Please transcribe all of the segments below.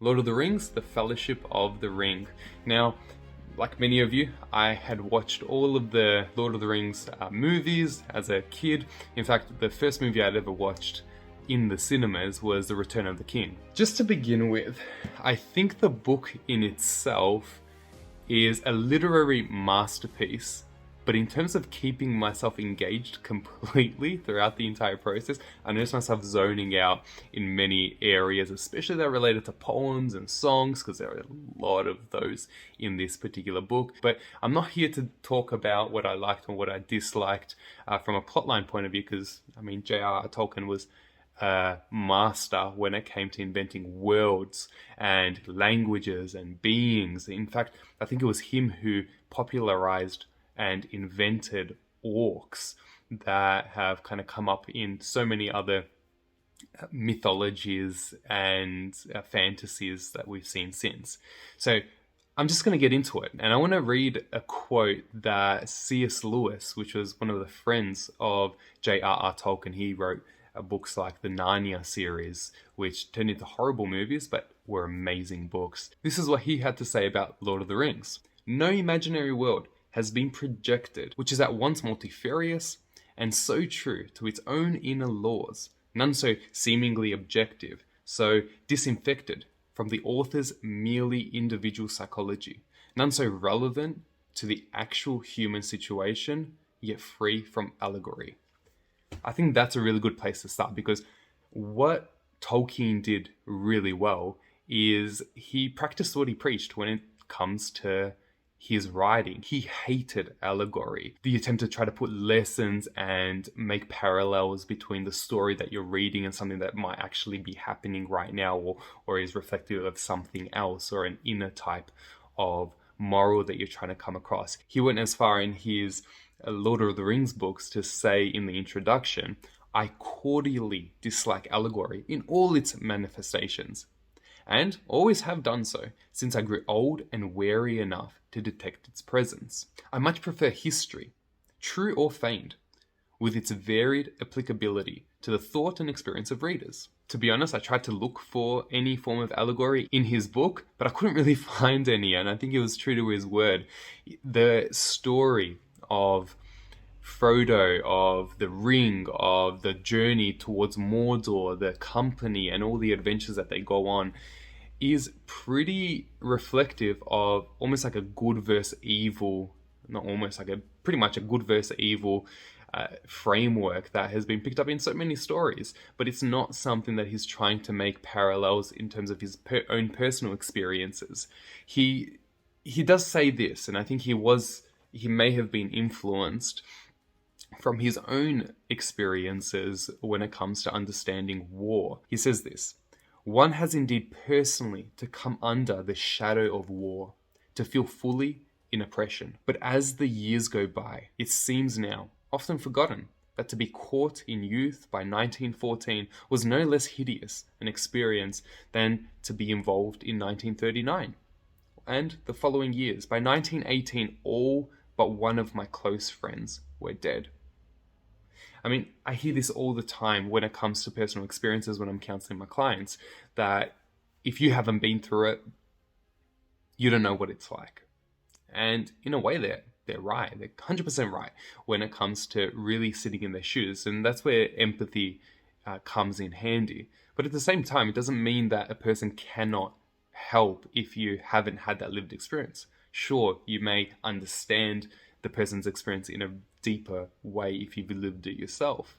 Lord of the Rings, The Fellowship of the Ring. Now, like many of you, I had watched all of the Lord of the Rings movies as a kid. In fact, the first movie I'd ever watched in the cinemas was The Return of the King. Just to begin with, I think the book in itself is a literary masterpiece. But in terms of keeping myself engaged completely throughout the entire process, I noticed myself zoning out in many areas, especially that are related to poems and songs, because there are a lot of those in this particular book. But I'm not here to talk about what I liked or what I disliked from a plotline point of view, because, I mean, J.R.R. Tolkien was a master when it came to inventing worlds and languages and beings. In fact, I think it was him who popularized and invented orcs that have kind of come up in so many other mythologies and fantasies that we've seen since. So I'm just going to get into it. And I want to read a quote that C.S. Lewis, which was one of the friends of J.R.R. Tolkien, he wrote books like the Narnia series, which turned into horrible movies, but were amazing books. This is what he had to say about Lord of the Rings. No imaginary world has been projected, which is at once multifarious and so true to its own inner laws, none so seemingly objective, so disinfected from the author's merely individual psychology, none so relevant to the actual human situation, yet free from allegory. I think that's a really good place to start, because what Tolkien did really well is he practiced what he preached when it comes to his writing. He hated allegory, the attempt to try to put lessons and make parallels between the story that you're reading and something that might actually be happening right now, or is reflective of something else, or an inner type of moral that you're trying to come across. He went as far in his Lord of the Rings books to say in the introduction, "I cordially dislike allegory in all its manifestations, and always have done so since I grew old and wary enough to detect its presence. I much prefer history, true or feigned, with its varied applicability to the thought and experience of readers." To be honest, I tried to look for any form of allegory in his book, but I couldn't really find any, and I think he was true to his word. The story of Frodo, of the ring, of the journey towards Mordor, the company, and all the adventures that they go on is pretty reflective of almost like a good versus evil, not almost, like pretty much a good versus evil framework that has been picked up in so many stories. But it's not something that he's trying to make parallels in terms of his own personal experiences. He does say this, and I think he may have been influenced from his own experiences when it comes to understanding war. He says this: "One has indeed personally to come under the shadow of war, to feel fully in oppression. But as the years go by, it seems now, often forgotten, that to be caught in youth by 1914 was no less hideous an experience than to be involved in 1939. And the following years, by 1918, all but one of my close friends were dead." I mean, I hear this all the time when it comes to personal experiences when I'm counseling my clients, that if you haven't been through it, you don't know what it's like. And in a way, they're right. They're 100% right when it comes to really sitting in their shoes. And that's where empathy comes in handy. But at the same time, it doesn't mean that a person cannot help if you haven't had that lived experience. Sure, you may understand the person's experience in a deeper way if you've lived it yourself.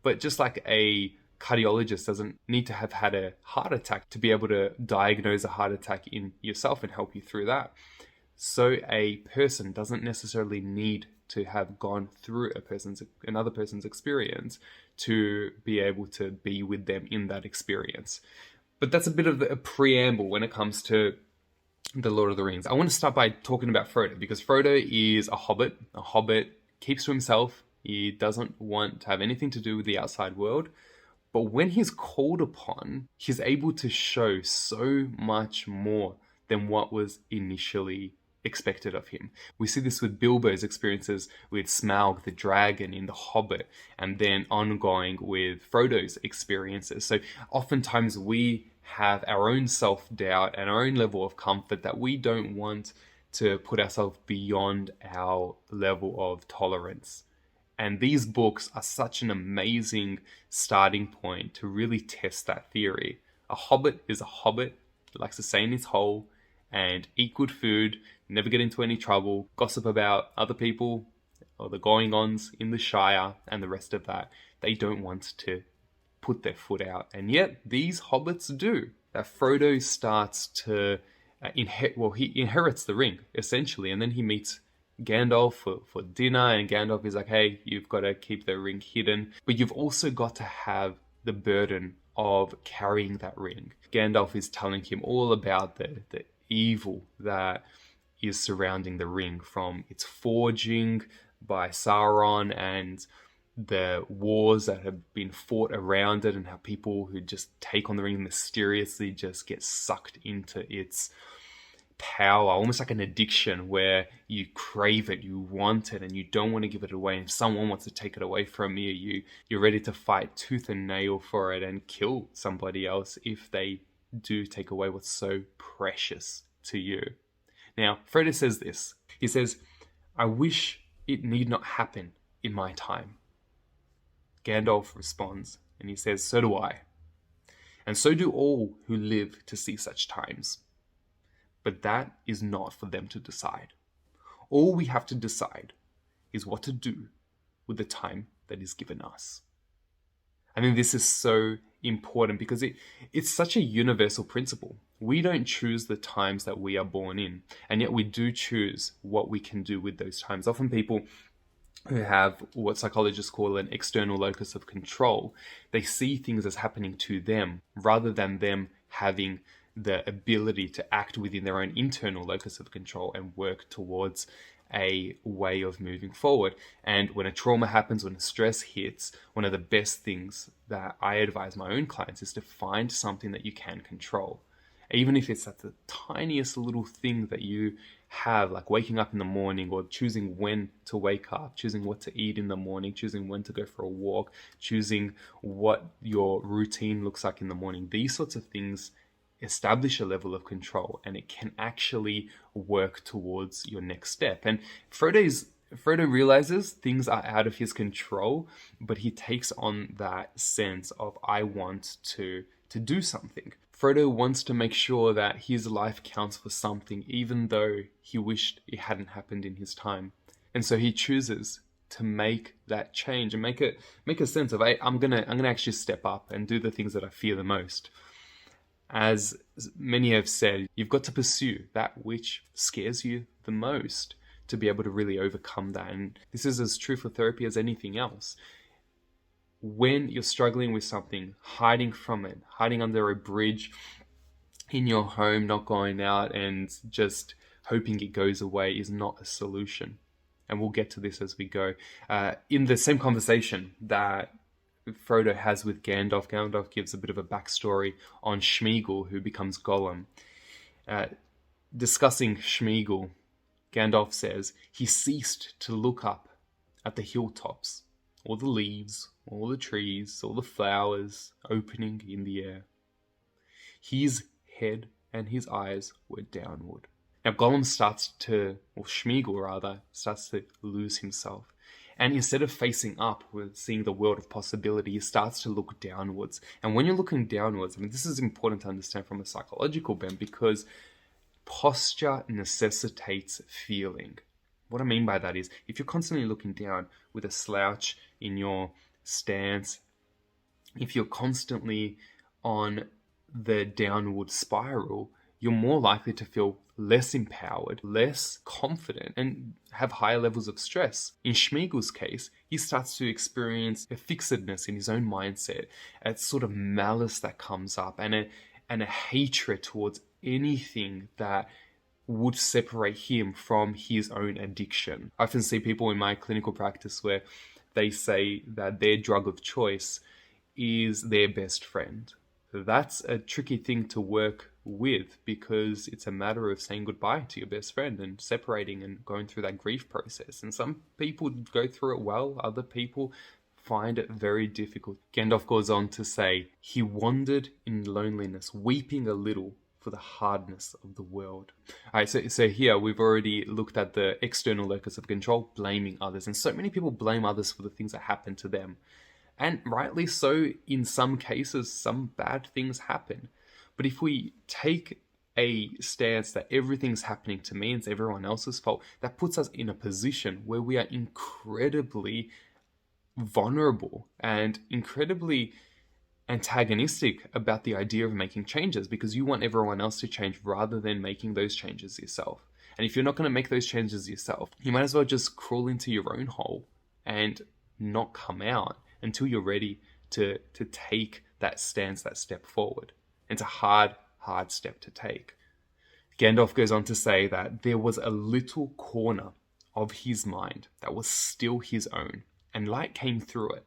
But just like a cardiologist doesn't need to have had a heart attack to be able to diagnose a heart attack in yourself and help you through that, so a person doesn't necessarily need to have gone through another person's experience to be able to be with them in that experience. But that's a bit of a preamble when it comes to the Lord of the Rings. I want to start by talking about Frodo, because Frodo is a hobbit. A hobbit keeps to himself. He doesn't want to have anything to do with the outside world. But when he's called upon, he's able to show so much more than what was initially expected of him. We see this with Bilbo's experiences with Sméagol the dragon in The Hobbit, and then ongoing with Frodo's experiences. So oftentimes we have our own self-doubt and our own level of comfort that we don't want to put ourselves beyond our level of tolerance. And these books are such an amazing starting point to really test that theory. A hobbit is a hobbit. He likes to stay in his hole and eat good food, never get into any trouble, gossip about other people or the going-ons in the Shire and the rest of that. They don't want to put their foot out. And yet these hobbits do. That Frodo starts to he inherits the ring, essentially, and then he meets Gandalf for dinner, and Gandalf is like, hey, you've got to keep the ring hidden, but you've also got to have the burden of carrying that ring. Gandalf is telling him all about the evil that is surrounding the ring, from its forging by Sauron and the wars that have been fought around it, and how people who just take on the ring mysteriously just get sucked into its power, almost like an addiction where you crave it, you want it, and you don't want to give it away. And if someone wants to take it away from you're ready to fight tooth and nail for it and kill somebody else if they do take away what's so precious to you. Now, Frodo says this. He says, I wish it need not happen in my time. Gandalf responds, and he says, so do I. And so do all who live to see such times. But that is not for them to decide. All we have to decide is what to do with the time that is given us. I mean, this is so important because it's such a universal principle. We don't choose the times that we are born in, and yet we do choose what we can do with those times. Often people who have what psychologists call an external locus of control, they see things as happening to them rather than them having the ability to act within their own internal locus of control and work towards a way of moving forward. And when a trauma happens, when a stress hits, one of the best things that I advise my own clients is to find something that you can control. Even if it's at the tiniest little thing that you have, like waking up in the morning, or choosing when to wake up, choosing what to eat in the morning, choosing when to go for a walk, choosing what your routine looks like in the morning. These sorts of things establish a level of control, and it can actually work towards your next step. And Frodo realizes things are out of his control, but he takes on that sense of, I want to do something. Frodo wants to make sure that his life counts for something, even though he wished it hadn't happened in his time. And so he chooses to make that change and make a sense of, hey, I'm gonna actually step up and do the things that I fear the most. As many have said, you've got to pursue that which scares you the most to be able to really overcome that. And this is as true for therapy as anything else. When you're struggling with something, hiding from it, hiding under a bridge in your home, not going out and just hoping it goes away is not a solution. And we'll get to this as we go. In the same conversation that Frodo has with Gandalf, Gandalf gives a bit of a backstory on Sméagol, who becomes Gollum. Discussing Sméagol, Gandalf says, he ceased to look up at the hilltops, all the leaves, all the trees, all the flowers opening in the air. His head and his eyes were downward. Now Sméagol starts to lose himself. And instead of facing up with seeing the world of possibility, he starts to look downwards. And when you're looking downwards, I mean, this is important to understand from a psychological bent, because posture necessitates feeling. What I mean by that is, if you're constantly looking down with a slouch in your stance, if you're constantly on the downward spiral, you're more likely to feel less empowered, less confident, and have higher levels of stress. In Sméagol's case, he starts to experience a fixedness in his own mindset, a sort of malice that comes up, and a hatred towards anything that would separate him from his own addiction. I often see people in my clinical practice where they say that their drug of choice is their best friend. That's a tricky thing to work with, because it's a matter of saying goodbye to your best friend and separating and going through that grief process. And some people go through it well, other people find it very difficult. Gandalf goes on to say, he wandered in loneliness, weeping a little for the hardness of the world. All right, so here we've already looked at the external locus of control, blaming others. And so many people blame others for the things that happen to them. And rightly so, in some cases, some bad things happen. But if we take a stance that everything's happening to me and it's everyone else's fault, that puts us in a position where we are incredibly vulnerable and incredibly antagonistic about the idea of making changes, because you want everyone else to change rather than making those changes yourself. And if you're not going to make those changes yourself, you might as well just crawl into your own hole and not come out until you're ready to take that stance, that step forward. It's a hard step to take. Gandalf goes on to say that there was a little corner of his mind that was still his own, and light came through it,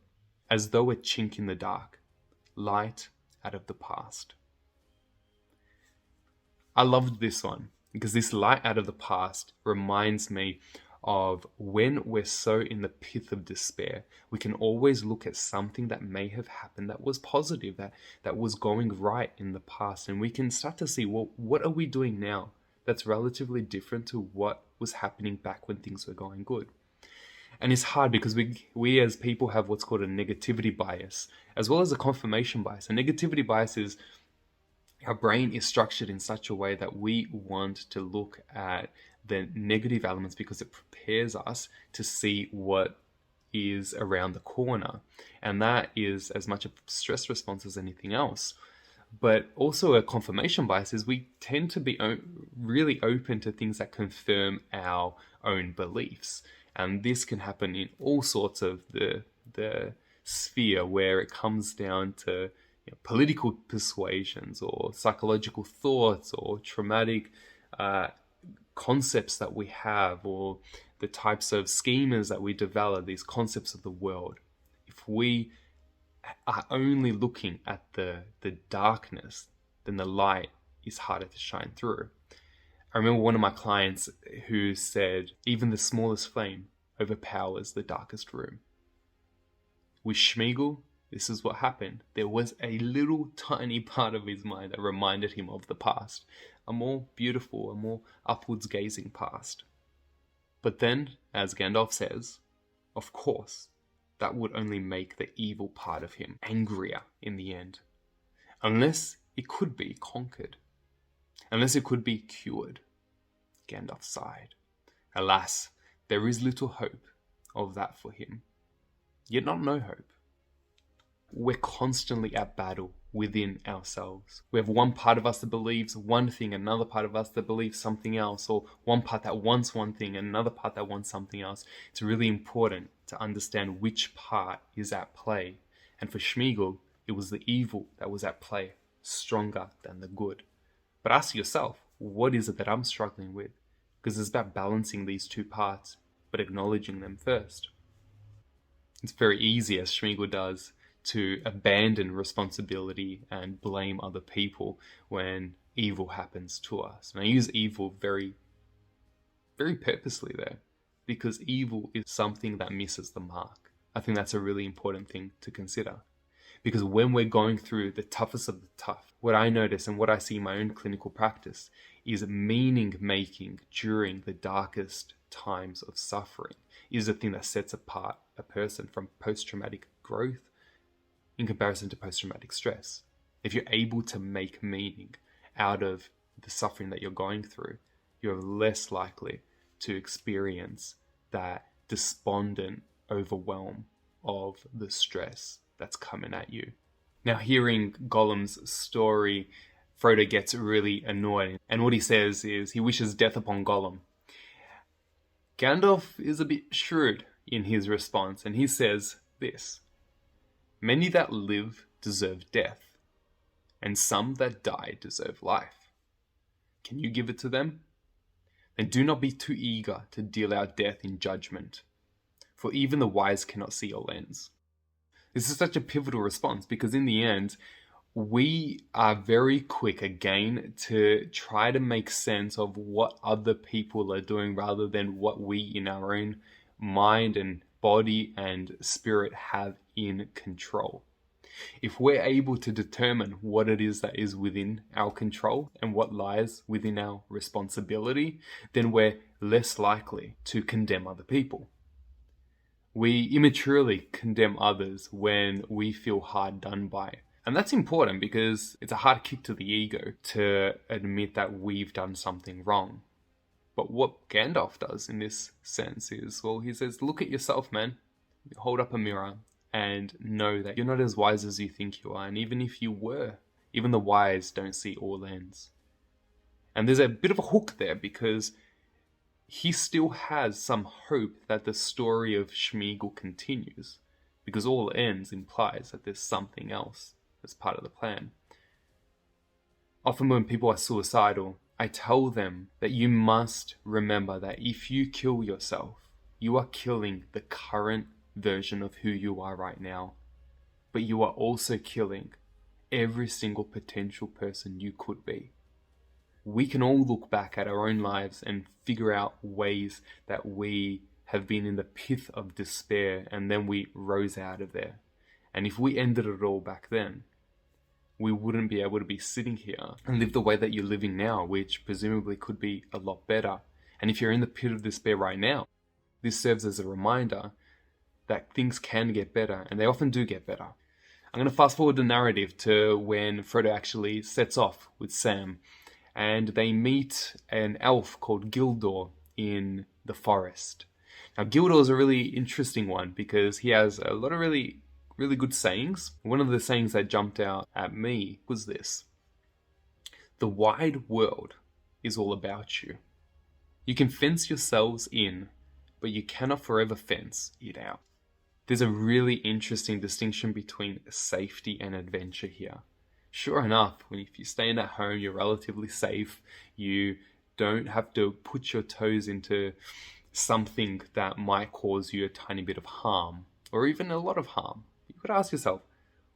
as though a chink in the dark, light out of the past. I loved this one, because this light out of the past reminds me of when we're so in the pit of despair, we can always look at something that may have happened that was positive, that was going right in the past, and we can start to see, well, what are we doing now that's relatively different to what was happening back when things were going good? And it's hard because we as people have what's called a negativity bias, as well as a confirmation bias. A negativity bias is our brain is structured in such a way that we want to look at the negative elements because it prepares us to see what is around the corner. And that is as much a stress response as anything else. But also a confirmation bias is we tend to be really open to things that confirm our own beliefs. And this can happen in all sorts of the sphere, where it comes down to political persuasions or psychological thoughts or traumatic concepts that we have, or the types of schemas that we develop, these concepts of the world. If we are only looking at the darkness, then the light is harder to shine through. I remember one of my clients who said, even the smallest flame overpowers the darkest room. With Sméagol, this is what happened. There was a little tiny part of his mind that reminded him of the past, a more beautiful, a more upwards gazing past. But then, as Gandalf says, of course, that would only make the evil part of him angrier in the end. Unless it could be conquered. Unless it could be cured. Gandalf sighed. Alas, there is little hope of that for him. Yet not no hope. We're constantly at battle within ourselves. We have one part of us that believes one thing, another part of us that believes something else, or one part that wants one thing, and another part that wants something else. It's really important to understand which part is at play. And for Sméagol, it was the evil that was at play, stronger than the good. But ask yourself, what is it that I'm struggling with? Because it's about balancing these two parts, but acknowledging them first. It's very easy, as Sméagol does, to abandon responsibility and blame other people when evil happens to us. And I use evil very, very purposely there, because evil is something that misses the mark. I think that's a really important thing to consider. Because when we're going through the toughest of the tough, what I notice and what I see in my own clinical practice is meaning making during the darkest times of suffering is the thing that sets apart a person from post-traumatic growth in comparison to post-traumatic stress. If you're able to make meaning out of the suffering that you're going through, you're less likely to experience that despondent overwhelm of the stress that's coming at you. Now, hearing Gollum's story, Frodo gets really annoyed, and what he says is he wishes death upon Gollum. Gandalf is a bit shrewd in his response, and he says this: many that live deserve death, and some that die deserve life. Can you give it to them? Then do not be too eager to deal out death in judgment, for even the wise cannot see your lens. This is such a pivotal response, because in the end, we are very quick again to try to make sense of what other people are doing rather than what we in our own mind and body and spirit have in control. If we're able to determine what it is that is within our control and what lies within our responsibility, then we're less likely to condemn other people. We immaturely condemn others when we feel hard done by. And that's important because it's a hard kick to the ego to admit that we've done something wrong. But what Gandalf does in this sense is, well, he says, look at yourself, man. Hold up a mirror and know that you're not as wise as you think you are. And even if you were, even the wise don't see all ends. And there's a bit of a hook there because he still has some hope that the story of Sméagol continues. Because all ends implies that there's something else as part of the plan. Often when people are suicidal, I tell them that you must remember that if you kill yourself, you are killing the current version of who you are right now, but you are also killing every single potential person you could be. We can all look back at our own lives and figure out ways that we have been in the pit of despair and then we rose out of there. And if we ended it all back then, we wouldn't be able to be sitting here and live the way that you're living now, which presumably could be a lot better. And if you're in the pit of despair right now, this serves as a reminder that things can get better, and they often do get better. I'm going to fast forward the narrative to when Frodo actually sets off with Sam, and they meet an elf called Gildor in the forest. Now, Gildor is a really interesting one because he has a lot of really good sayings. One of the sayings that jumped out at me was this: the wide world is all about you. You can fence yourselves in, but you cannot forever fence it out. There's a really interesting distinction between safety and adventure here. Sure enough, if you're staying at home, you're relatively safe. You don't have to put your toes into something that might cause you a tiny bit of harm, or even a lot of harm. You could ask yourself,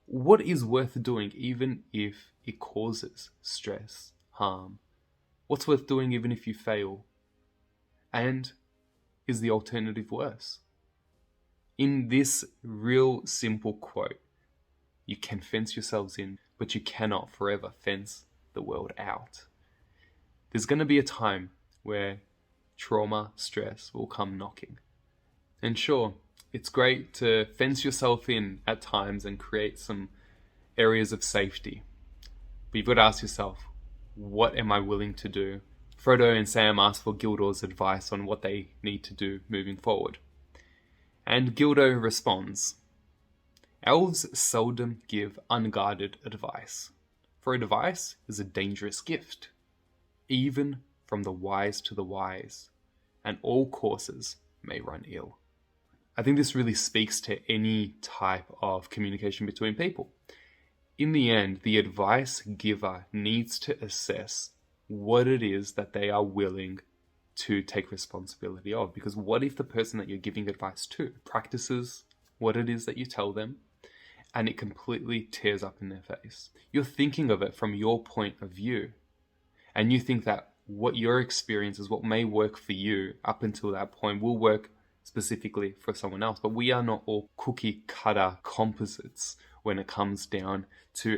what is worth doing even if it causes stress, harm? What's worth doing even if you fail? And is the alternative worse? In this real simple quote, you can fence yourselves in, but you cannot forever fence the world out. There's going to be a time where trauma, stress will come knocking. And sure, it's great to fence yourself in at times and create some areas of safety. But you've got to ask yourself, what am I willing to do? Frodo and Sam ask for Gildor's advice on what they need to do moving forward. And Gildor responds, elves seldom give unguarded advice, for advice is a dangerous gift, even from the wise to the wise, and all courses may run ill. I think this really speaks to any type of communication between people. In the end, the advice giver needs to assess what it is that they are willing to take responsibility of. Because what if the person that you're giving advice to practices what it is that you tell them and it completely tears up in their face? You're thinking of it from your point of view, and you think that what your experience is, what may work for you up until that point, will work specifically for someone else. But we are not all cookie cutter composites when it comes down to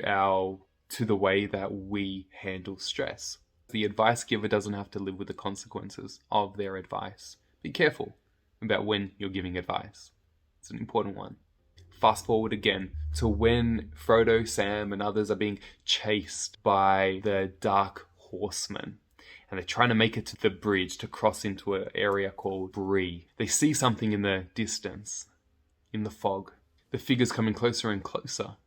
the way that we handle stress. The advice giver doesn't have to live with the consequences of their advice. Be careful about when you're giving advice. It's an important one. Fast forward again to when Frodo, Sam, and others are being chased by the Dark Horsemen. And they're trying to make it to the bridge to cross into an area called Bree. They see something in the distance, in the fog. The figure's coming closer and closer.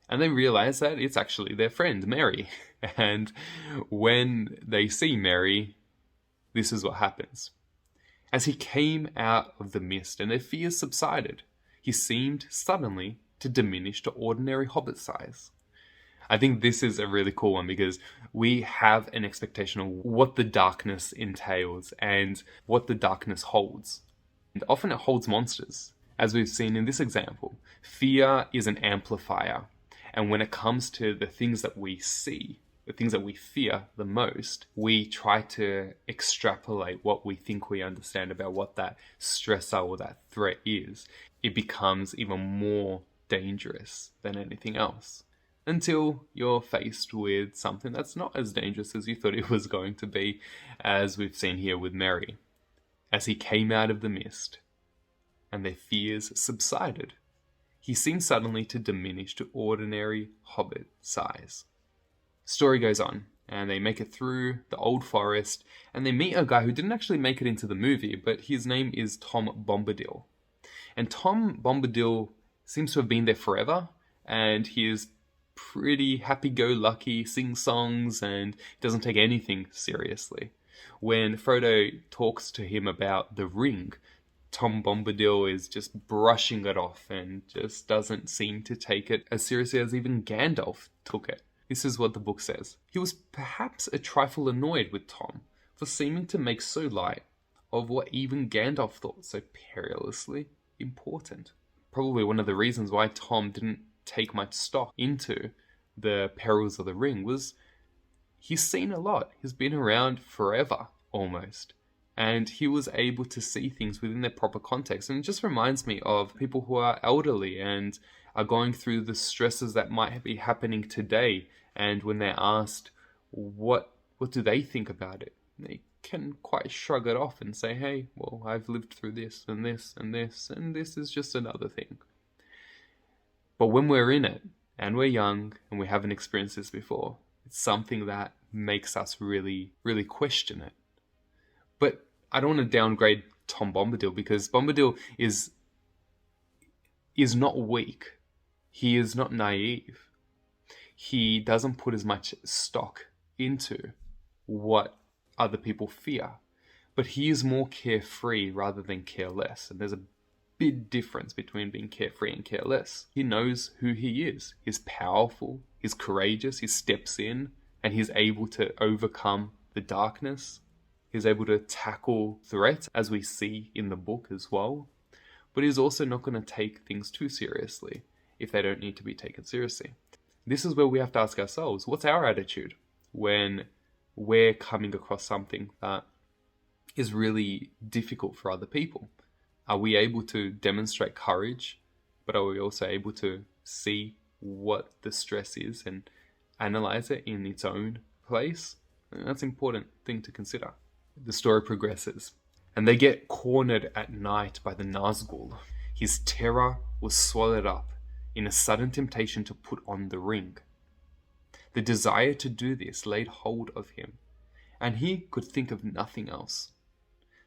And they realize that it's actually their friend, Merry. And when they see Merry, this is what happens. As he came out of the mist and their fears subsided, he seemed suddenly to diminish to ordinary hobbit size. I think this is a really cool one because we have an expectation of what the darkness entails and what the darkness holds. And often it holds monsters, as we've seen in this example. Fear is an amplifier. And when it comes to the things that we see, the things that we fear the most, we try to extrapolate what we think we understand about what that stressor or that threat is. It becomes even more dangerous than anything else, until you're faced with something that's not as dangerous as you thought it was going to be, as we've seen here with Merry. As he came out of the mist, and their fears subsided, he seemed suddenly to diminish to ordinary hobbit size. Story goes on, and they make it through the old forest, and they meet a guy who didn't actually make it into the movie, but his name is Tom Bombadil. And Tom Bombadil seems to have been there forever, and he is pretty happy-go-lucky, sings songs, and doesn't take anything seriously. When Frodo talks to him about the ring, Tom Bombadil is just brushing it off and just doesn't seem to take it as seriously as even Gandalf took it. This is what the book says. He was perhaps a trifle annoyed with Tom for seeming to make so light of what even Gandalf thought so perilously important. Probably one of the reasons why Tom didn't take much stock into the perils of the ring was he's seen a lot. He's been around forever, almost. And he was able to see things within their proper context. And it just reminds me of people who are elderly and are going through the stresses that might be happening today. And when they're asked, what do they think about it? They can quite shrug it off and say, hey, well, I've lived through this and this and this, and this is just another thing. But when we're in it, and we're young, and we haven't experienced this before, it's something that makes us really, really question it. But I don't want to downgrade Tom Bombadil, because Bombadil is not weak. He is not naive. He doesn't put as much stock into what other people fear. But he is more carefree rather than careless. And there's a big difference between being carefree and careless. He knows who he is. He's powerful. He's courageous. He steps in and he's able to overcome the darkness. He's able to tackle threats, as we see in the book as well. But he's also not going to take things too seriously if they don't need to be taken seriously. This is where we have to ask ourselves, what's our attitude when we're coming across something that is really difficult for other people? Are we able to demonstrate courage, but are we also able to see what the stress is and analyze it in its own place? And that's an important thing to consider. The story progresses, and they get cornered at night by the Nazgul. His terror was swallowed up in a sudden temptation to put on the ring. The desire to do this laid hold of him, and he could think of nothing else.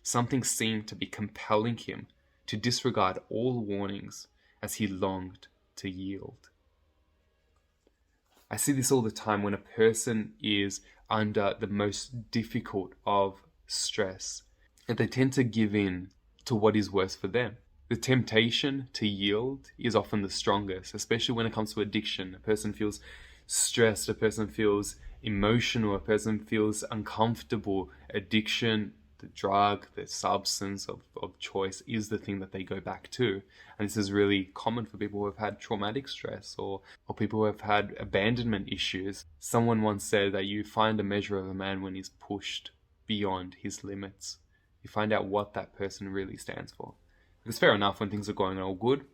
Something seemed to be compelling him to disregard all warnings as he longed to yield. I see this all the time when a person is under the most difficult of stress, and they tend to give in to what is worse for them. The temptation to yield is often the strongest, especially when it comes to addiction. A person feels stressed, a person feels emotional, a person feels uncomfortable. Addiction, the drug, the substance of choice is the thing that they go back to. And this is really common for people who have had traumatic stress or people who have had abandonment issues. Someone once said that you find a measure of a man when he's pushed beyond his limits. You find out what that person really stands for. It's fair enough when things are going all good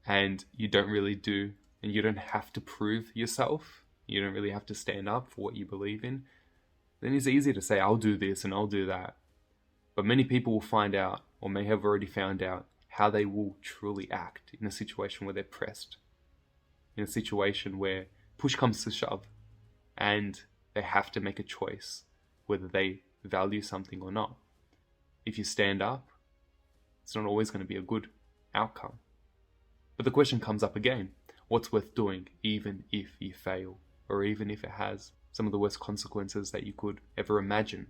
and you don't really do, and you don't have to prove yourself. You don't really have to stand up for what you believe in. Then it's easy to say, I'll do this and I'll do that. But many people will find out, or may have already found out, how they will truly act in a situation where they're pressed. In a situation where push comes to shove and they have to make a choice whether they value something or not. If you stand up, it's not always going to be a good outcome. But the question comes up again, what's worth doing even if you fail, or even if it has some of the worst consequences that you could ever imagine?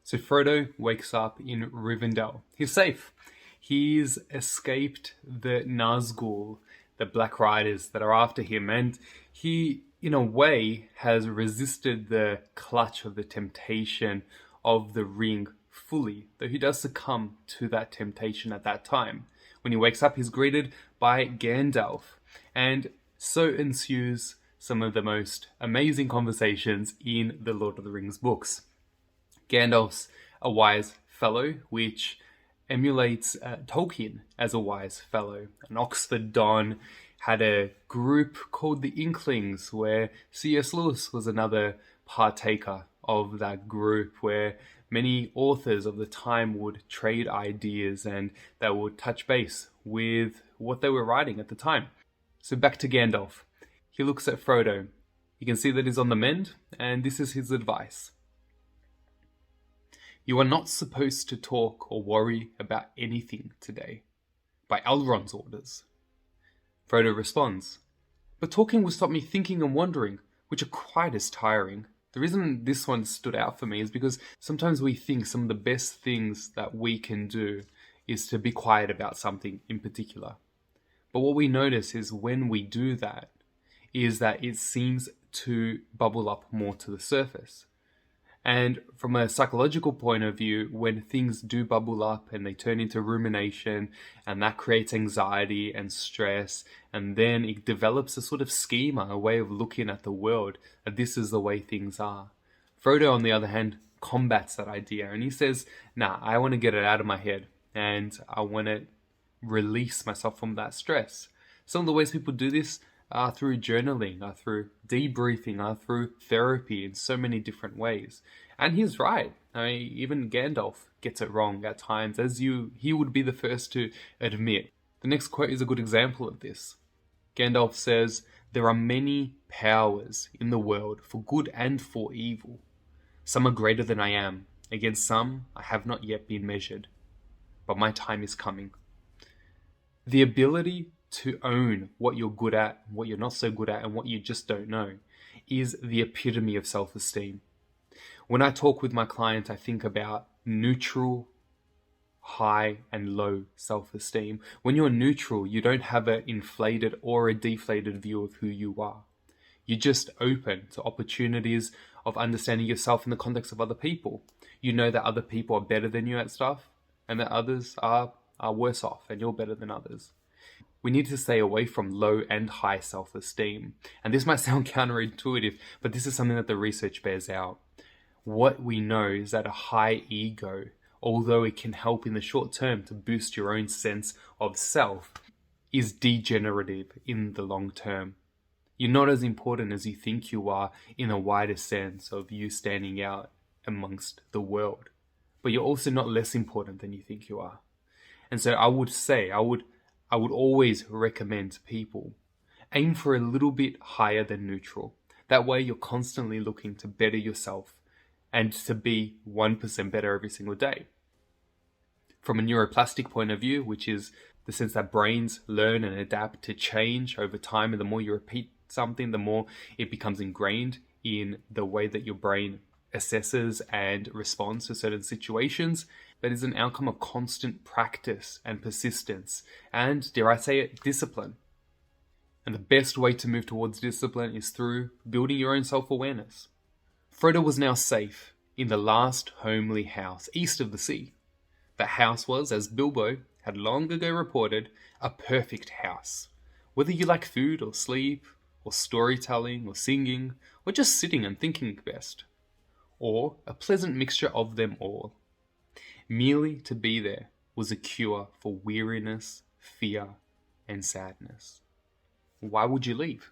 So Frodo wakes up in Rivendell. He's safe. He's escaped the Nazgul, the Black Riders that are after him, and he, in a way, has resisted the clutch of the temptation of the ring fully, though he does succumb to that temptation at that time. When he wakes up, he's greeted by Gandalf, and so ensues some of the most amazing conversations in the Lord of the Rings books. Gandalf's a wise fellow, which emulates Tolkien as a wise fellow. An Oxford Don had a group called the Inklings, where C.S. Lewis was another partaker of that group, where many authors of the time would trade ideas and they would touch base with what they were writing at the time. So back to Gandalf. He looks at Frodo. You can see that he's on the mend, and this is his advice. You are not supposed to talk or worry about anything today, by Elrond's orders. Frodo responds, but talking will stop me thinking and wondering, which are quite as tiring. The reason this one stood out for me is because sometimes we think some of the best things that we can do is to be quiet about something in particular. But what we notice is when we do that, is that it seems to bubble up more to the surface. And from a psychological point of view, when things do bubble up and they turn into rumination, and that creates anxiety and stress, and then it develops a sort of schema, a way of looking at the world, that this is the way things are. Frodo, on the other hand, combats that idea, and he says, nah, I want to get it out of my head, and I want to release myself from that stress. Some of the ways people do this are through journaling, are through debriefing, are through therapy in so many different ways. And he's right. I mean, even Gandalf gets it wrong at times, as he would be the first to admit. The next quote is a good example of this. Gandalf says, there are many powers in the world for good and for evil. Some are greater than I am. Against some, I have not yet been measured. But my time is coming. The ability to own what you're good at, what you're not so good at, and what you just don't know is the epitome of self-esteem. When I talk with my clients, I think about neutral, high, and low self-esteem. When you're neutral, you don't have an inflated or a deflated view of who you are. You're just open to opportunities of understanding yourself in the context of other people. You know that other people are better than you at stuff, and that others are worse off, and you're better than others. We need to stay away from low and high self-esteem. And this might sound counterintuitive, but this is something that the research bears out. What we know is that a high ego, although it can help in the short term to boost your own sense of self, is degenerative in the long term. You're not as important as you think you are in a wider sense of you standing out amongst the world. But you're also not less important than you think you are. And so I would always recommend to people, aim for a little bit higher than neutral. That way you're constantly looking to better yourself and to be 1% better every single day. From a neuroplastic point of view, which is the sense that brains learn and adapt to change over time, and the more you repeat something, the more it becomes ingrained in the way that your brain assesses and responds to certain situations. That is an outcome of constant practice and persistence, and, dare I say it, discipline. And the best way to move towards discipline is through building your own self-awareness. Frodo was now safe in the last homely house east of the sea. That house was, as Bilbo had long ago reported, a perfect house. Whether you like food or sleep, or storytelling or singing, or just sitting and thinking best, or a pleasant mixture of them all. Merely to be there was a cure for weariness, fear, and sadness. Why would you leave?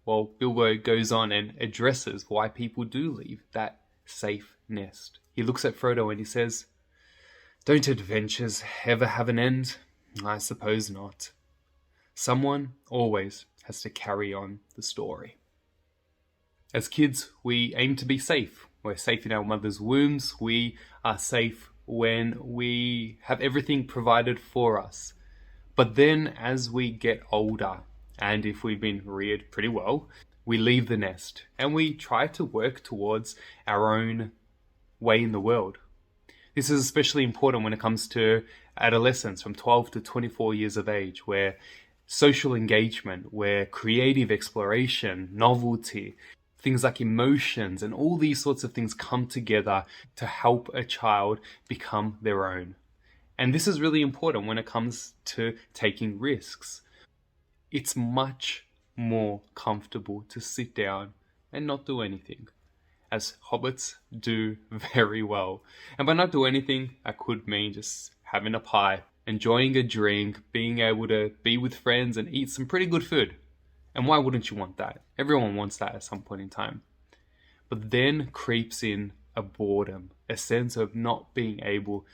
Well, Bilbo goes on and addresses why people do leave that safe nest. He looks at Frodo and he says, don't adventures ever have an end? I suppose not. Someone always has to carry on the story. As kids, we aim to be safe. We're safe in our mother's wombs. We are safe when we have everything provided for us. But then as we get older, and if we've been reared pretty well, we leave the nest and we try to work towards our own way in the world. This is especially important when it comes to adolescence from 12 to 24 years of age, where social engagement, where creative exploration, novelty, things like emotions and all these sorts of things come together to help a child become their own. And this is really important when it comes to taking risks. It's much more comfortable to sit down and not do anything, as hobbits do very well. And by not do anything, I could mean just having a pie, enjoying a drink, being able to be with friends and eat some pretty good food. And why wouldn't you want that? Everyone wants that at some point in time. But then creeps in a boredom, a sense of not being able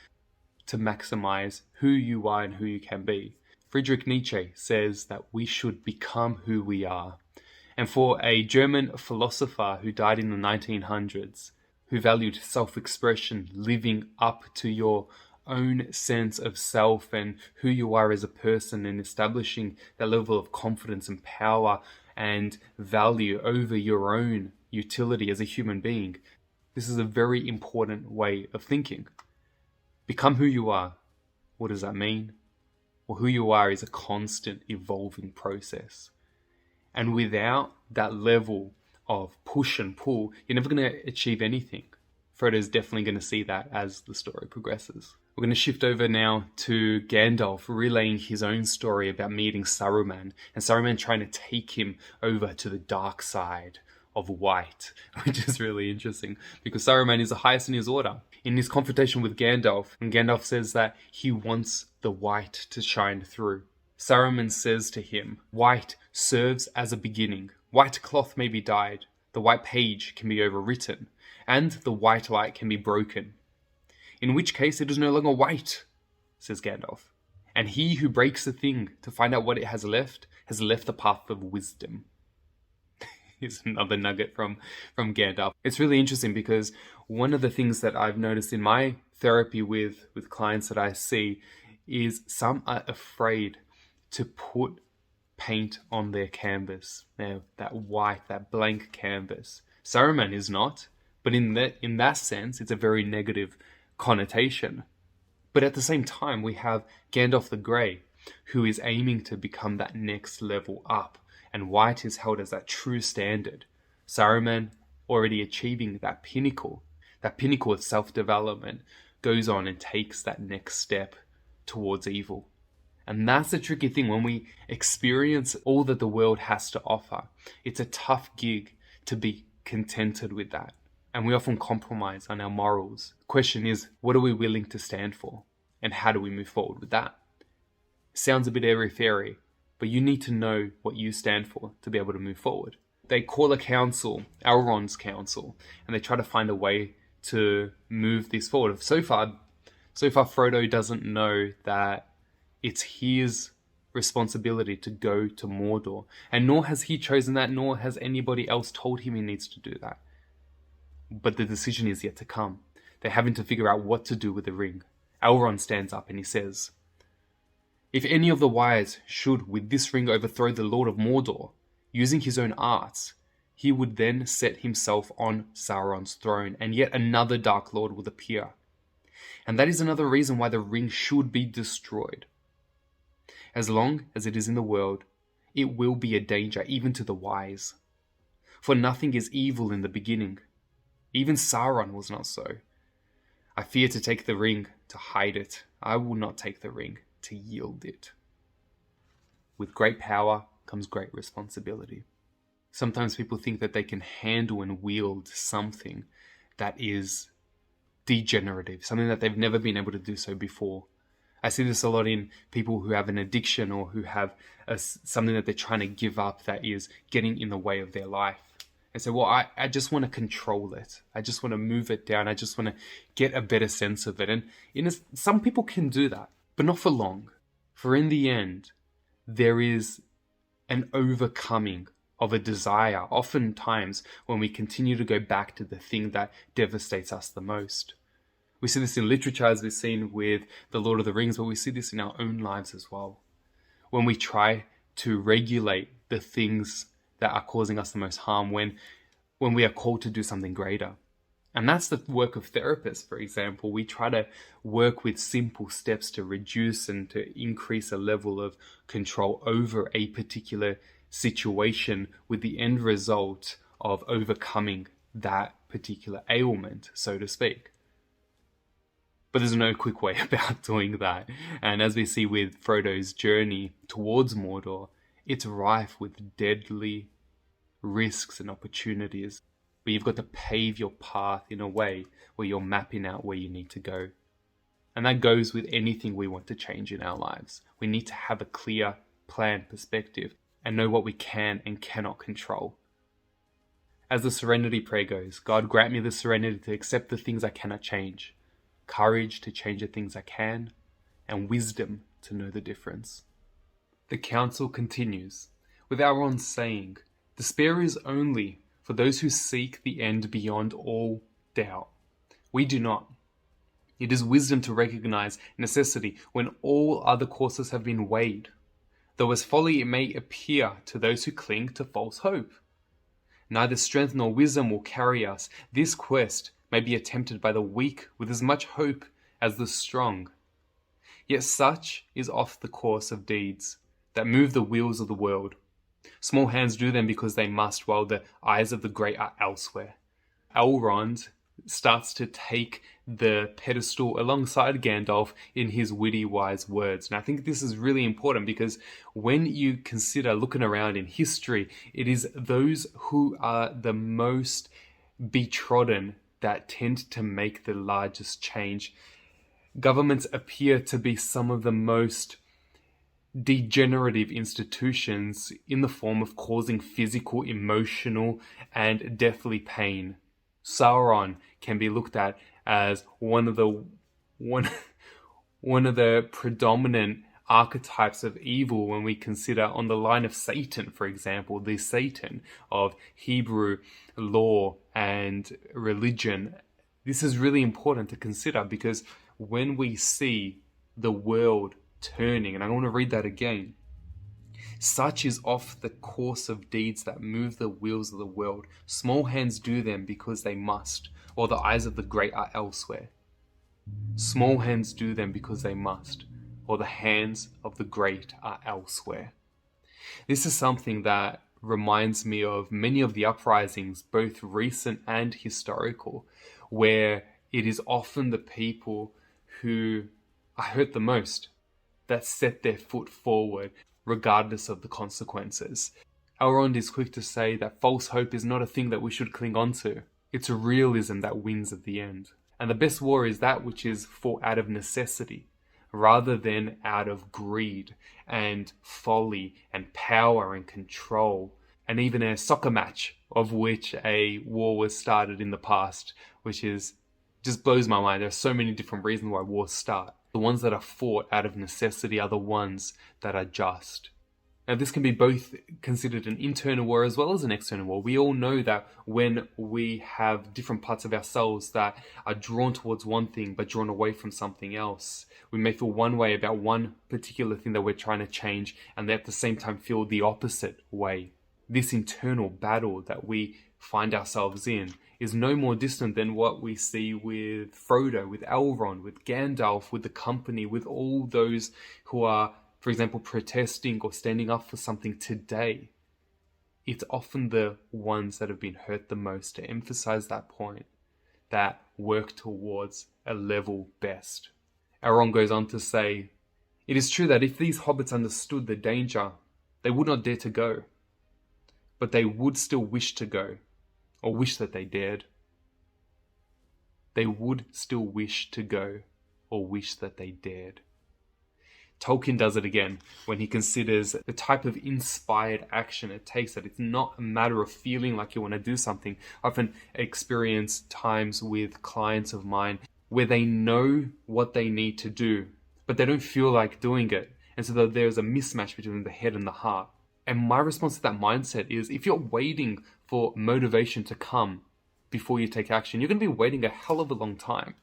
to maximize who you are and who you can be. Friedrich Nietzsche says that we should become who we are. And for a German philosopher who died in the 1900s, who valued self-expression, living up to your own sense of self and who you are as a person, and establishing that level of confidence and power and value over your own utility as a human being, this is a very important way of thinking. Become who you are. What does that mean? Well, who you are is a constant evolving process. And without that level of push and pull, you're never going to achieve anything. Frodo is definitely going to see that as the story progresses. We're going to shift over now to Gandalf relaying his own story about meeting Saruman, and Saruman trying to take him over to the dark side of white, which is really interesting because Saruman is the highest in his order. In his confrontation with Gandalf, and Gandalf says that he wants the white to shine through, Saruman says to him, "White serves as a beginning. White cloth may be dyed, the white page can be overwritten, and the white light can be broken. In which case it is no longer white," says Gandalf. "And he who breaks a thing to find out what it has left the path of wisdom." Is another nugget from Gandalf. It's really interesting because one of the things that I've noticed in my therapy with clients that I see is some are afraid to put paint on their canvas. Now, that white, that blank canvas. Saruman is not, but in that sense, it's a very negative connotation. But at the same time, we have Gandalf the Grey, who is aiming to become that next level up, and white is held as that true standard. Saruman, already achieving that pinnacle of self-development, goes on and takes that next step towards evil. And that's the tricky thing when we experience all that the world has to offer. It's a tough gig to be contented with that. And we often compromise on our morals. The question is, what are we willing to stand for? And how do we move forward with that? Sounds a bit airy-fairy, but you need to know what you stand for to be able to move forward. They call a council Elrond's council, and they try to find a way to move this forward. So far, Frodo doesn't know that it's his responsibility to go to Mordor, and nor has he chosen that, nor has anybody else told him he needs to do that. But the decision is yet to come. They're having to figure out what to do with the ring. Elrond stands up and he says, "If any of the wise should with this ring overthrow the Lord of Mordor, using his own arts, he would then set himself on Sauron's throne, and yet another Dark Lord would appear. And that is another reason why the ring should be destroyed. As long as it is in the world, it will be a danger even to the wise. For nothing is evil in the beginning. Even Sauron was not so. I fear to take the ring to hide it. I will not take the ring to yield it. With great power comes great responsibility." Sometimes people think that they can handle and wield something that is degenerative, something that they've never been able to do so before. I see this a lot in people who have an addiction or who have something that they're trying to give up that is getting in the way of their life. And so, well, I just want to control it. I just want to move it down. I just want to get a better sense of it. And some people can do that, but not for long. For in the end, there is an overcoming of a desire, oftentimes when we continue to go back to the thing that devastates us the most. We see this in literature, as we've seen with The Lord of the Rings, but we see this in our own lives as well. When we try to regulate the things that are causing us the most harm, when we are called to do something greater. And that's the work of therapists, for example. We try to work with simple steps to reduce and to increase a level of control over a particular situation, with the end result of overcoming that particular ailment, so to speak. But there's no quick way about doing that. And as we see with Frodo's journey towards Mordor, It's rife with deadly risks and opportunities, but you've got to pave your path in a way where you're mapping out where you need to go. And that goes with anything we want to change in our lives. We need to have a clear plan, perspective, and know what we can and cannot control. As the Serenity Prayer goes, God grant me the serenity to accept the things I cannot change, courage to change the things I can, and wisdom to know the difference. The counsel continues, with Elrond saying, despair is only for those who seek the end beyond all doubt. We do not. It is wisdom to recognize necessity when all other courses have been weighed, though as folly it may appear to those who cling to false hope. Neither strength nor wisdom will carry us. This quest may be attempted by the weak with as much hope as the strong. Yet such is oft the course of deeds that move the wheels of the world. Small hands do them because they must, while the eyes of the great are elsewhere. Elrond starts to take the pedestal alongside Gandalf in his witty, wise words. And I think this is really important because when you consider looking around in history, it is those who are the most betrodden that tend to make the largest change. Governments appear to be some of the most degenerative institutions in the form of causing physical, emotional, and deathly pain. Sauron can be looked at as one of the predominant archetypes of evil when we consider on the line of Satan, for example, the Satan of Hebrew law and religion. This is really important to consider because when we see the world turning, and I want to read that again, such is oft the course of deeds that move the wheels of the world. Small hands do them because they must, or the eyes of the great are elsewhere. Small hands do them because they must, or the hands of the great are elsewhere. This is something that reminds me of many of the uprisings, both recent and historical, where it is often the people who are hurt the most that set their foot forward, regardless of the consequences. Elrond is quick to say that false hope is not a thing that we should cling on to. It's a realism that wins at the end. And the best war is that which is fought out of necessity, rather than out of greed and folly and power and control. And even a soccer match of which a war was started in the past, which is just blows my mind. There are so many different reasons why wars start. The ones that are fought out of necessity are the ones that are just. Now, this can be both considered an internal war as well as an external war. We all know that when we have different parts of ourselves that are drawn towards one thing but drawn away from something else, we may feel one way about one particular thing that we're trying to change and at the same time feel the opposite way. This internal battle that we find ourselves in is no more distant than what we see with Frodo, with Elrond, with Gandalf, with the company, with all those who are, for example, protesting or standing up for something today. It's often the ones that have been hurt the most, to emphasize that point, that work towards a level best. Elrond goes on to say, it is true that if these hobbits understood the danger, they would not dare to go, but they would still wish to go, or wish that they dared. They would still wish to go, or wish that they dared. Tolkien does it again when he considers the type of inspired action it takes, that it's not a matter of feeling like you want to do something. I often experience times with clients of mine where they know what they need to do, but they don't feel like doing it. And so there's a mismatch between the head and the heart. And my response to that mindset is, if you're waiting for motivation to come before you take action, you're going to be waiting a hell of a long time.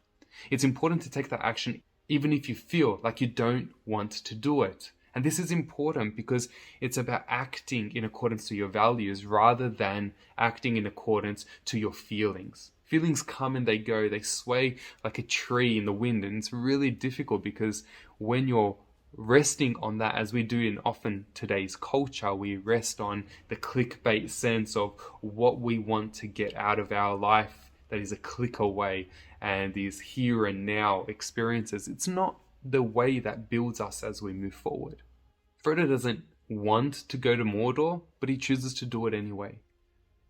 It's important to take that action even if you feel like you don't want to do it. And this is important because it's about acting in accordance to your values rather than acting in accordance to your feelings. Feelings come and they go, they sway like a tree in the wind, and it's really difficult because when you're resting on that, as we do in often today's culture, we rest on the clickbait sense of what we want to get out of our life that is a click away and these here and now experiences. It's not the way that builds us as we move forward. Frodo doesn't want to go to Mordor, but he chooses to do it anyway?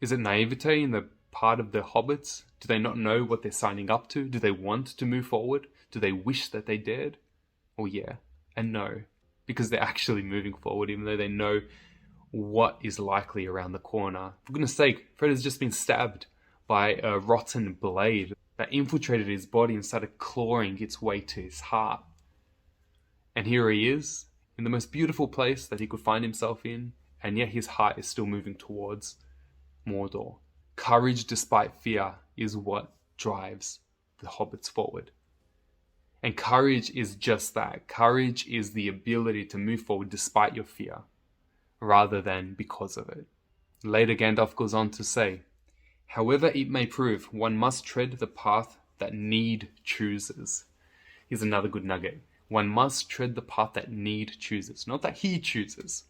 Is it naivete in the part of the hobbits? Do they not know what they're signing up to? Do they want to move forward? Do they wish that they dared? Well, yeah and no, because they're actually moving forward, even though they know what is likely around the corner. For goodness sake, Frodo's just been stabbed by a rotten blade that infiltrated his body and started clawing its way to his heart. And here he is, in the most beautiful place that he could find himself in, and yet his heart is still moving towards Mordor. Courage despite fear is what drives the hobbits forward. And courage is just that. Courage is the ability to move forward despite your fear, rather than because of it. Later, Gandalf goes on to say, however it may prove, one must tread the path that need chooses. Here's another good nugget. One must tread the path that need chooses, not that he chooses.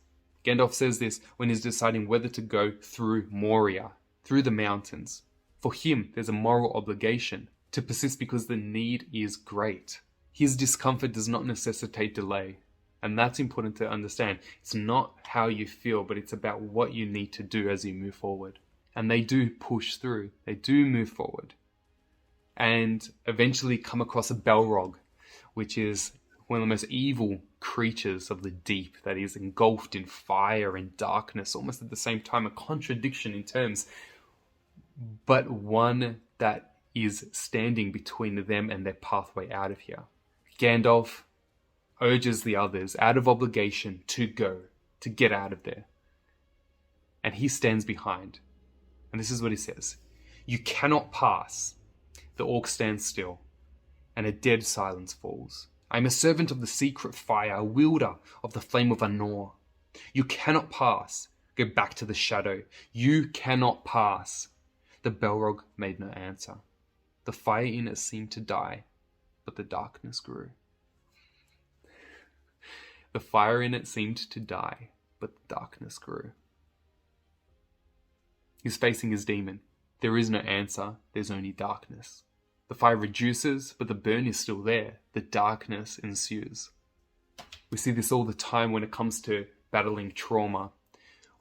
Gandalf says this when he's deciding whether to go through Moria, through the mountains. For him, there's a moral obligation to persist because the need is great. His discomfort does not necessitate delay. And that's important to understand. It's not how you feel, but it's about what you need to do as you move forward. And they do push through. They do move forward. And eventually come across a Balrog, which is one of the most evil creatures of the deep that is engulfed in fire and darkness, almost at the same time, a contradiction in terms, but one that is standing between them and their pathway out of here. Gandalf urges the others, out of obligation, to go, to get out of there. And he stands behind. And this is what he says. You cannot pass. The orc stands still, and a dead silence falls. I am a servant of the secret fire, a wielder of the flame of Anor. You cannot pass. Go back to the shadow. You cannot pass. The Balrog made no answer. The fire in it seemed to die, but the darkness grew. The fire in it seemed to die, but the darkness grew. He's facing his demon. There is no answer, there's only darkness. The fire reduces, but the burn is still there. The darkness ensues. We see this all the time when it comes to battling trauma.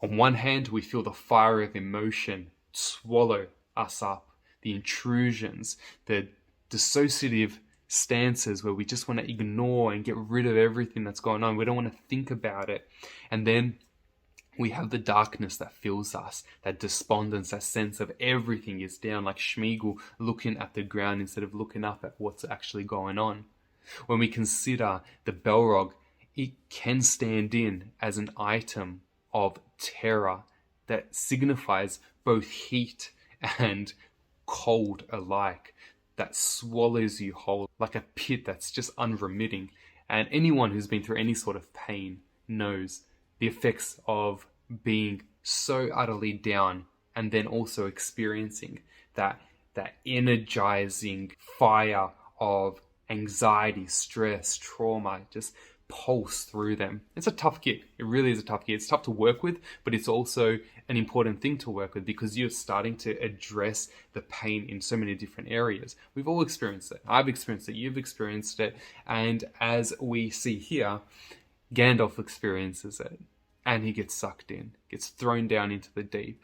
On one hand, we feel the fire of emotion swallow us up. The intrusions, the dissociative stances where we just want to ignore and get rid of everything that's going on. We don't want to think about it. And then we have the darkness that fills us, that despondence, that sense of everything is down, like Sméagol looking at the ground instead of looking up at what's actually going on. When we consider the Balrog, it can stand in as an item of terror that signifies both heat and cold alike, that swallows you whole like a pit that's just unremitting. And anyone who's been through any sort of pain knows the effects of being so utterly down and then also experiencing that energizing fire of anxiety, stress, trauma just pulse through them. It's a tough gig. It really is a tough gig. It's tough to work with, but it's also an important thing to work with because you're starting to address the pain in so many different areas. We've all experienced it. I've experienced it. You've experienced it. And as we see here, Gandalf experiences it and he gets sucked in, gets thrown down into the deep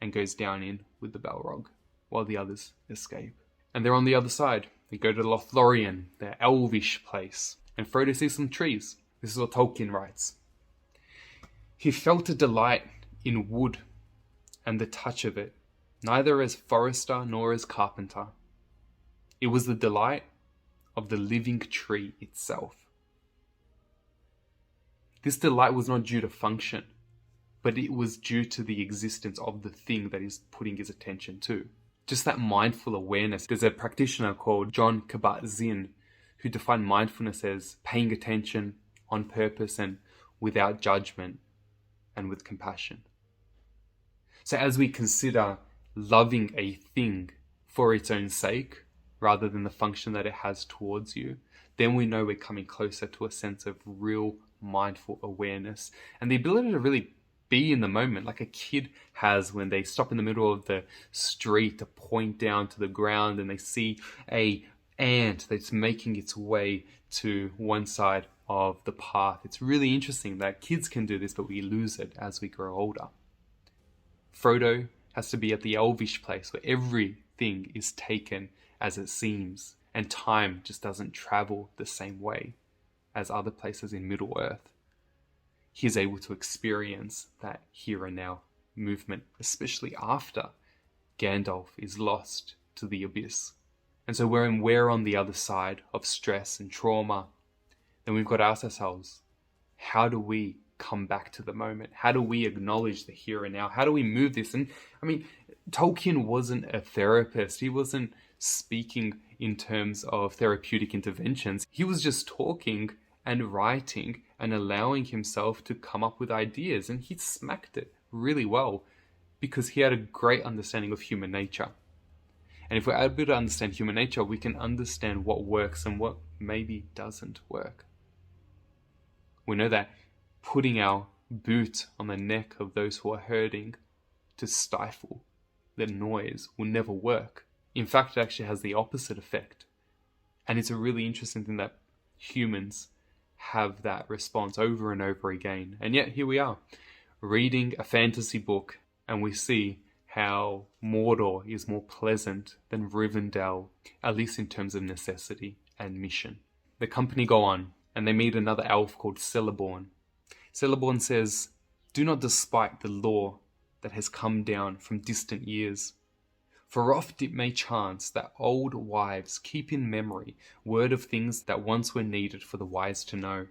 and goes down in with the Balrog while the others escape. And they're on the other side. They go to Lothlorien, their elvish place. And Frodo sees some trees. This is what Tolkien writes. He felt a delight in wood and the touch of it, neither as forester nor as carpenter. It was the delight of the living tree itself. This delight was not due to function, but it was due to the existence of the thing that he's putting his attention to. Just that mindful awareness. There's a practitioner called John Kabat-Zinn who defined mindfulness as paying attention on purpose and without judgment and with compassion. So as we consider loving a thing for its own sake, rather than the function that it has towards you, then we know we're coming closer to a sense of real mindful awareness and the ability to really be in the moment, like a kid has when they stop in the middle of the street to point down to the ground and they see a ant that's making its way to one side of the path. It's really interesting that kids can do this, but we lose it as we grow older. Frodo has to be at the elvish place where everything is taken as it seems, and time just doesn't travel the same way as other places in Middle-earth. He's able to experience that here and now movement, especially after Gandalf is lost to the abyss. And so when we're on the other side of stress and trauma, then we've got to ask ourselves, how do we come back to the moment? How do we acknowledge the here and now? How do we move this? And I mean, Tolkien wasn't a therapist. He wasn't speaking in terms of therapeutic interventions. He was just talking and writing and allowing himself to come up with ideas. And he smacked it really well because he had a great understanding of human nature. And if we're able to understand human nature, we can understand what works and what maybe doesn't work. We know that putting our boot on the neck of those who are hurting to stifle the noise will never work. In fact, it actually has the opposite effect. And it's a really interesting thing that humans have that response over and over again. And yet here we are, reading a fantasy book, and we see how Mordor is more pleasant than Rivendell, at least in terms of necessity and mission. The company go on, and they meet another elf called Celeborn. Celeborn says, "Do not despite the law that has come down from distant years. For oft it may chance that old wives keep in memory word of things that once were needed for the wise to know."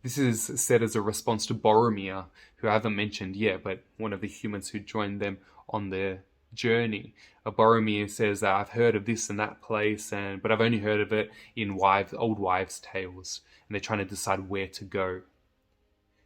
This is said as a response to Boromir, who I haven't mentioned yet, but one of the humans who joined them on their journey. Boromir says that I've heard of this and that place, but I've only heard of it in old wives' tales, and they're trying to decide where to go.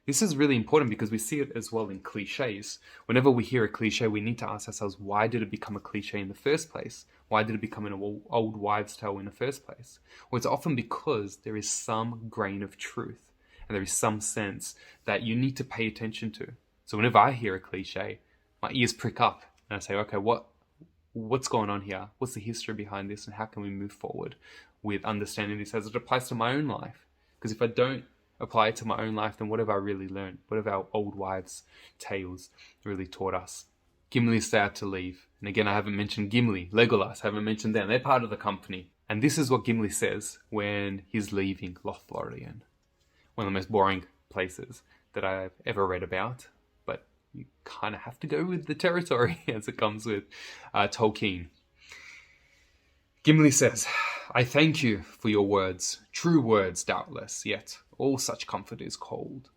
This is really important because we see it as well in cliches. Whenever we hear a cliche, we need to ask ourselves, why did it become a cliche in the first place? Why did it become an old wives' tale in the first place? Well, it's often because there is some grain of truth, and there is some sense that you need to pay attention to. So whenever I hear a cliche, my ears prick up, and I say, okay, what's going on here? What's the history behind this, and how can we move forward with understanding this as it applies to my own life? Because if I don't apply it to my own life, then what have I really learned? What have our old wives' tales really taught us? Gimli's sad to leave. And again, I haven't mentioned Gimli, Legolas, I haven't mentioned them. They're part of the company. And this is what Gimli says when he's leaving Lothlorien. One of the most boring places that I've ever read about. But you kind of have to go with the territory as it comes with Tolkien. Gimli says, "I thank you for your words, true words doubtless, yet all such comfort is cold.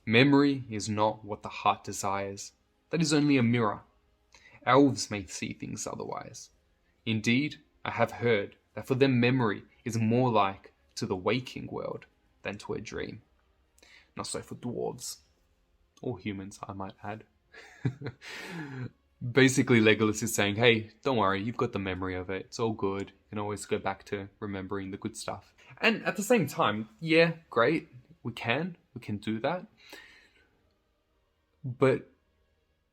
Memory is not what the heart desires. That is only a mirror. Elves may see things otherwise. Indeed, I have heard that for them memory is more like to the waking world than to a dream. Not so for dwarves. Or humans, I might add." Basically, Legolas is saying, hey, don't worry, you've got the memory of it. It's all good. You can always go back to remembering the good stuff. And at the same time, yeah, great. We can do that. But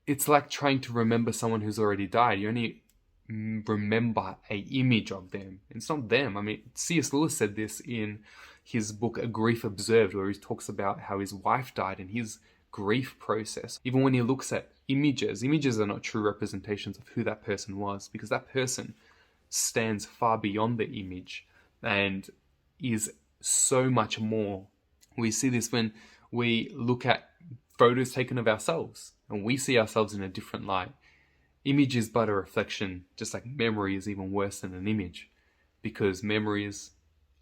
it's like trying to remember someone who's already died. You only remember an image of them. It's not them. I mean, C.S. Lewis said this in his book, A Grief Observed, where he talks about how his wife died and his grief process. Even when he looks at images are not true representations of who that person was, because that person stands far beyond the image and is so much more. We see this when we look at photos taken of ourselves and we see ourselves in a different light. Image is but a reflection, just like memory is even worse than an image, because memories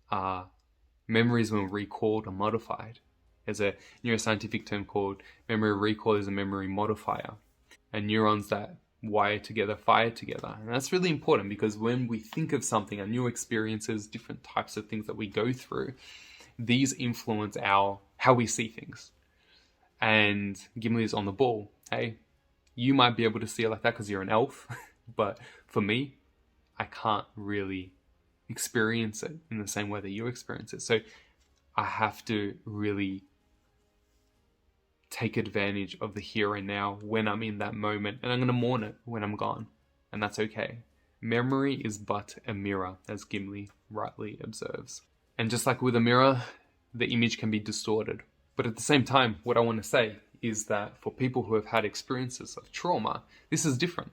when recalled are modified. There's a neuroscientific term called memory recall is a memory modifier. And neurons that wire together, fire together. And that's really important because when we think of something, our new experiences, different types of things that we go through, these influence how we see things. And Gimli is on the ball. Hey, you might be able to see it like that because you're an elf. But for me, I can't really experience it in the same way that you experience it. So I have to really take advantage of the here and now when I'm in that moment, and I'm going to mourn it when I'm gone, and that's okay. Memory is but a mirror, as Gimli rightly observes. And just like with a mirror, the image can be distorted. But at the same time, what I want to say is that for people who have had experiences of trauma, this is different.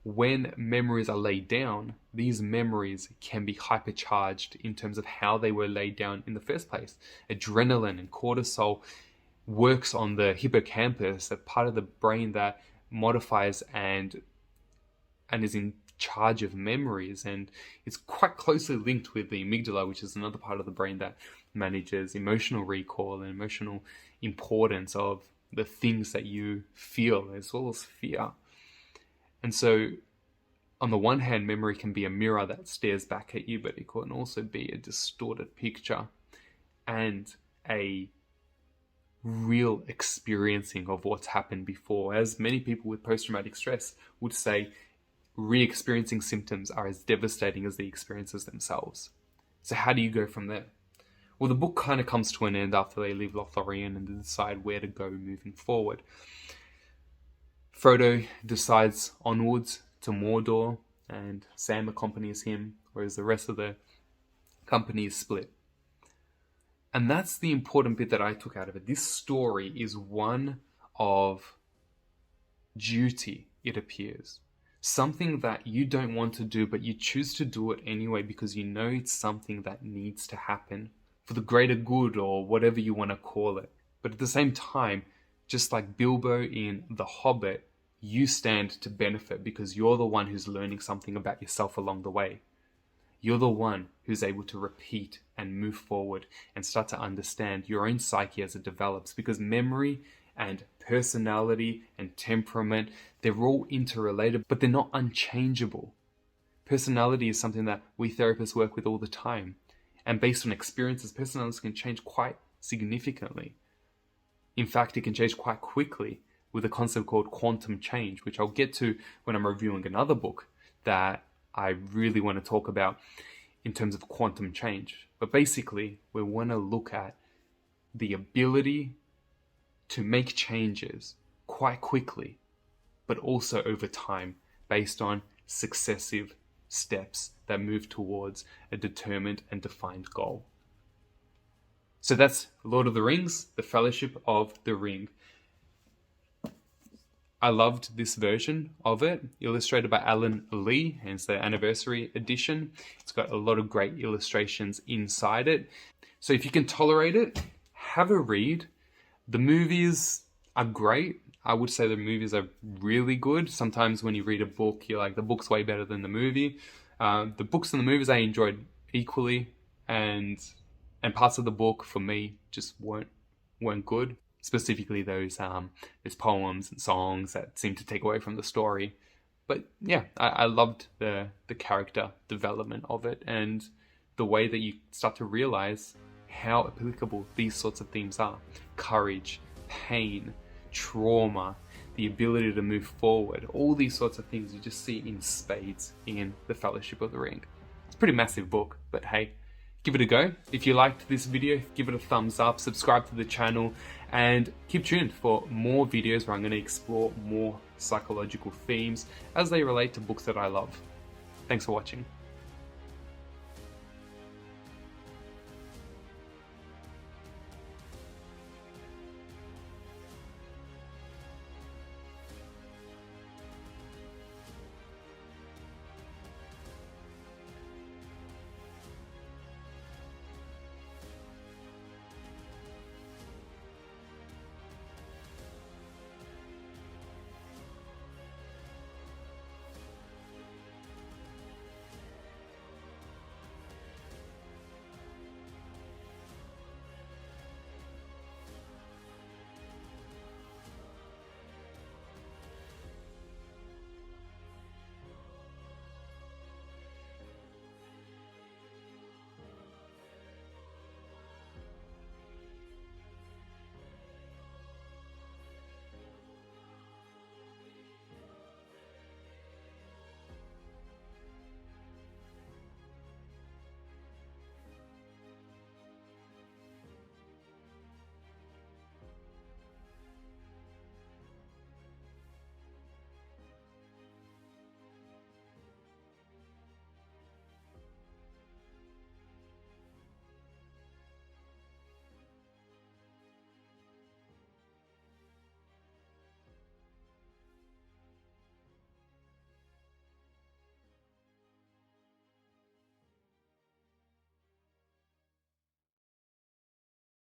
When memories are laid down, these memories can be hypercharged in terms of how they were laid down in the first place. Adrenaline and cortisol works on the hippocampus, a part of the brain that modifies and is in charge of memories, and it's quite closely linked with the amygdala, which is another part of the brain that manages emotional recall and emotional importance of the things that you feel as well as fear. And so on the one hand, memory can be a mirror that stares back at you, but it can also be a distorted picture and a real experiencing of what's happened before. As many people with post-traumatic stress would say, re-experiencing symptoms are as devastating as the experiences themselves. So how do you go from there? Well, the book kind of comes to an end after they leave Lothlorien and decide where to go moving forward. Frodo decides onwards to Mordor, and Sam accompanies him, whereas the rest of the company is split. And that's the important bit that I took out of it. This story is one of duty, it appears. Something that you don't want to do, but you choose to do it anyway because you know it's something that needs to happen for the greater good or whatever you want to call it. But at the same time, just like Bilbo in The Hobbit, you stand to benefit because you're the one who's learning something about yourself along the way. You're the one who's able to repeat and move forward and start to understand your own psyche as it develops, because memory and personality and temperament, they're all interrelated, but they're not unchangeable. Personality is something that we therapists work with all the time. And based on experiences, personalities can change quite significantly. In fact, it can change quite quickly with a concept called quantum change, which I'll get to when I'm reviewing another book that I really want to talk about in terms of quantum change. But basically, we want to look at the ability to make changes quite quickly, but also over time based on successive steps that move towards a determined and defined goal. So that's Lord of the Rings, The Fellowship of the Ring. I loved this version of it, illustrated by Alan Lee, and it's the anniversary edition. It's got a lot of great illustrations inside it. So if you can tolerate it, have a read. The movies are great. I would say the movies are really good. Sometimes when you read a book, you're like, the book's way better than the movie. The books and the movies I enjoyed equally, and parts of the book for me just weren't good. Specifically those poems and songs that seem to take away from the story. But yeah, I loved the character development of it and the way that you start to realize how applicable these sorts of themes are. Courage, pain, trauma, the ability to move forward, all these sorts of things you just see in spades in The Fellowship of the Ring. It's a pretty massive book, but hey, give it a go. If you liked this video, give it a thumbs up, subscribe to the channel, and keep tuned for more videos where I'm going to explore more psychological themes as they relate to books that I love. Thanks for watching.